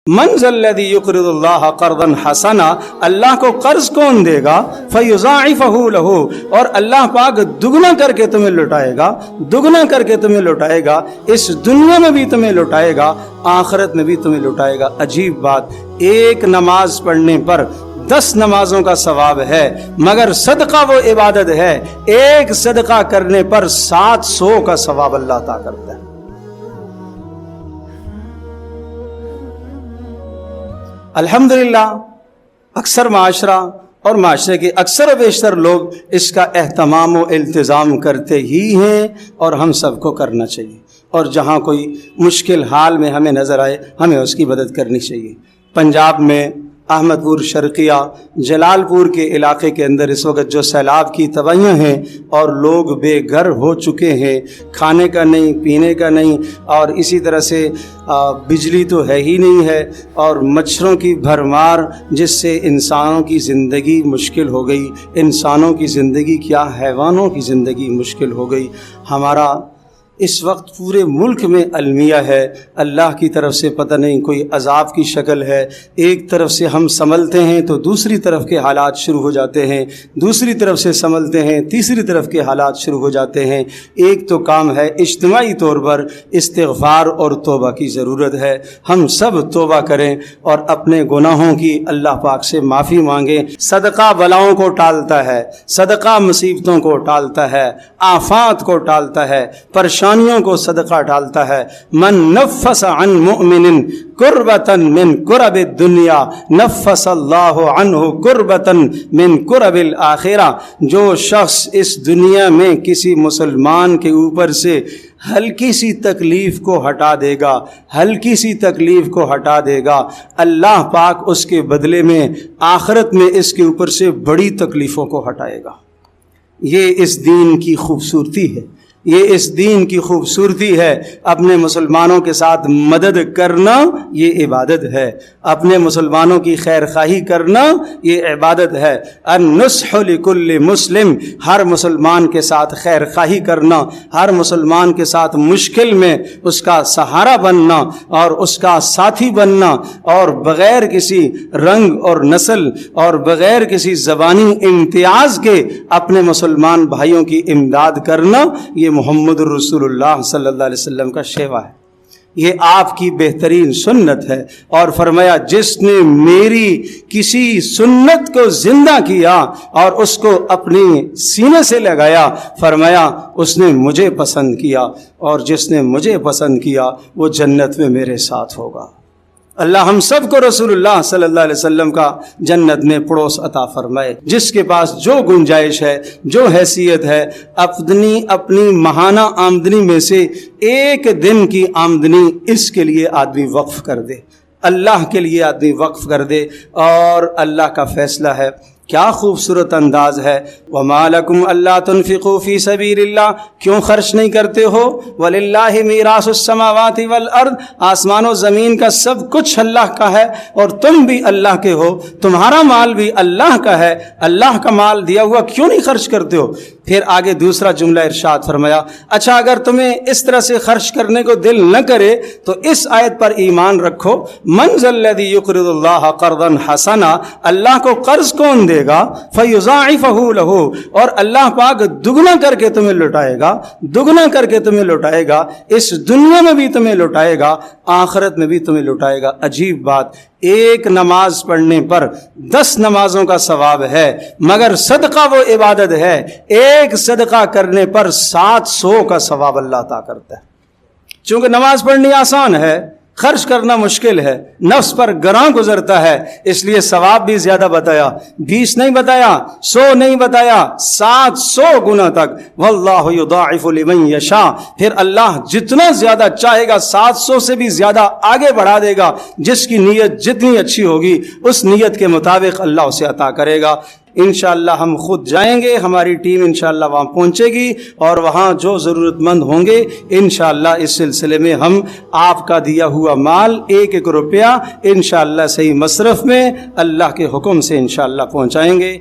من ذلذی یقرض اللہ قرضا حسنا، اللہ کو قرض کون دے گا؟ فیضاعفہ لہ، اور اللہ پاک دگنا کر کے تمہیں لوٹائے گا، دگنا کر کے تمہیں لوٹائے گا، اس دنیا میں بھی تمہیں لوٹائے گا، آخرت میں بھی تمہیں لوٹائے گا۔ عجیب بات، ایک نماز پڑھنے پر 10 نمازوں کا ثواب ہے، مگر صدقہ وہ عبادت ہے، ایک صدقہ کرنے پر 700 کا ثواب اللہ عطا کرتا ہے۔ الحمدللہ اکثر معاشرہ اور معاشرے کے اکثر و بیشتر لوگ اس کا اہتمام و التزام کرتے ہی ہیں، اور ہم سب کو کرنا چاہیے، اور جہاں کوئی مشکل حال میں ہمیں نظر آئے ہمیں اس کی مدد کرنی چاہیے۔ پنجاب میں احمد پور شرقیہ جلال پور کے علاقے کے اندر اس وقت جو سیلاب کی تباہیاں ہیں اور لوگ بے گھر ہو چکے ہیں، کھانے کا نہیں، پینے کا نہیں، اور اسی طرح سے بجلی تو ہے ہی نہیں ہے، اور مچھروں کی بھرمار جس سے انسانوں کی زندگی مشکل ہو گئی، انسانوں کی زندگی کیا حیوانوں کی زندگی مشکل ہو گئی۔ ہمارا اس وقت پورے ملک میں المیہ ہے، اللہ کی طرف سے پتہ نہیں کوئی عذاب کی شکل ہے، ایک طرف سے ہم سنبھلتے ہیں تو دوسری طرف کے حالات شروع ہو جاتے ہیں، دوسری طرف سے سنبھلتے ہیں تیسری طرف کے حالات شروع ہو جاتے ہیں۔ ایک تو کام ہے اجتماعی طور پر استغفار اور توبہ کی ضرورت ہے، ہم سب توبہ کریں اور اپنے گناہوں کی اللہ پاک سے معافی مانگیں۔ صدقہ بلاؤں کو ٹالتا ہے، صدقہ مصیبتوں کو ٹالتا ہے، آفات کو ٹالتا ہے، پریشانیوں کو صدقہ ڈالتا ہے۔ من نفس عن مؤمن کربتا من کرب الدنیا نفس اللہ عنہ کربتا من کرب الآخرہ، جو شخص اس دنیا میں کسی مسلمان کے اوپر سے ہلکی سی تکلیف کو ہٹا دے گا، ہلکی سی تکلیف کو ہٹا دے گا، اللہ پاک اس کے بدلے میں آخرت میں اس کے اوپر سے بڑی تکلیفوں کو ہٹائے گا۔ یہ اس دین کی خوبصورتی ہے، یہ اس دین کی خوبصورتی ہے۔ اپنے مسلمانوں کے ساتھ مدد کرنا یہ عبادت ہے، اپنے مسلمانوں کی خیر خواہی کرنا یہ عبادت ہے۔ النصح لکل مسلم، ہر مسلمان کے ساتھ خیر خواہی کرنا، ہر مسلمان کے ساتھ مشکل میں اس کا سہارا بننا اور اس کا ساتھی بننا، اور بغیر کسی رنگ اور نسل اور بغیر کسی زبانی امتیاز کے اپنے مسلمان بھائیوں کی امداد کرنا، یہ محمد رسول اللہ صلی اللہ علیہ وسلم کا شیوا ہے، یہ آپ کی بہترین سنت ہے۔ اور فرمایا جس نے میری کسی سنت کو زندہ کیا اور اس کو اپنے سینے سے لگایا، فرمایا اس نے مجھے پسند کیا، اور جس نے مجھے پسند کیا وہ جنت میں میرے ساتھ ہوگا۔ اللہ ہم سب کو رسول اللہ صلی اللہ علیہ وسلم کا جنت میں پڑوس عطا فرمائے۔ جس کے پاس جو گنجائش ہے، جو حیثیت ہے، اپنی ماہانہ آمدنی میں سے ایک دن کی آمدنی اس کے لیے آدمی وقف کر دے، اللہ کے لیے آدمی وقف کر دے، اور اللہ کا فیصلہ ہے۔ کیا خوبصورت انداز ہے، وَمَا لَكُمْ أَلَّا تُنْفِقُوا فِي سَبِيلِ اللَّهِ، کیوں خرچ نہیں کرتے ہو؟ وَلِلَّهِ مِيرَاثُ السَّمَاوَاتِ وَالْأَرْضِ، آسمان و زمین کا سب کچھ اللہ کا ہے، اور تم بھی اللہ کے ہو، تمہارا مال بھی اللہ کا ہے، اللہ کا مال دیا ہوا کیوں نہیں خرچ کرتے ہو؟ پھر آگے دوسرا جملہ ارشاد فرمایا، اچھا اگر تمہیں اس طرح سے خرچ کرنے کو دل نہ کرے تو اس آیت پر ایمان رکھو، من ذلذی یقرض اللہ قرضا حسنا، اللہ کو قرض کون دے گا؟ فیضاعفہ لہ، اور اللہ پاک دگنا کر کے تمہیں لوٹائے گا، دگنا کر کے تمہیں لوٹائے گا، اس دنیا میں بھی تمہیں لوٹائے گا، آخرت میں بھی تمہیں لوٹائے گا۔ عجیب بات، ایک نماز پڑھنے پر 10 نمازوں کا ثواب ہے، مگر صدقہ وہ عبادت ہے، ایک صدقہ کرنے پر 700 کا ثواب اللہ عطا کرتا ہے۔ چونکہ نماز پڑھنی آسان ہے، خرچ کرنا مشکل ہے، نفس پر گراں گزرتا ہے، اس لیے ثواب بھی زیادہ بتایا، 20 نہیں بتایا، 100 نہیں بتایا، 700 گنا تک۔ واللہ یضاعف لمن یشاء، پھر اللہ جتنا زیادہ چاہے گا 700 سے بھی زیادہ آگے بڑھا دے گا، جس کی نیت جتنی اچھی ہوگی اس نیت کے مطابق اللہ اسے عطا کرے گا۔ انشاءاللہ ہم خود جائیں گے، ہماری ٹیم انشاءاللہ وہاں پہنچے گی، اور وہاں جو ضرورت مند ہوں گے انشاءاللہ اس سلسلے میں ہم آپ کا دیا ہوا مال 1-1 روپیہ انشاءاللہ صحیح مصرف میں اللہ کے حکم سے انشاءاللہ پہنچائیں گے۔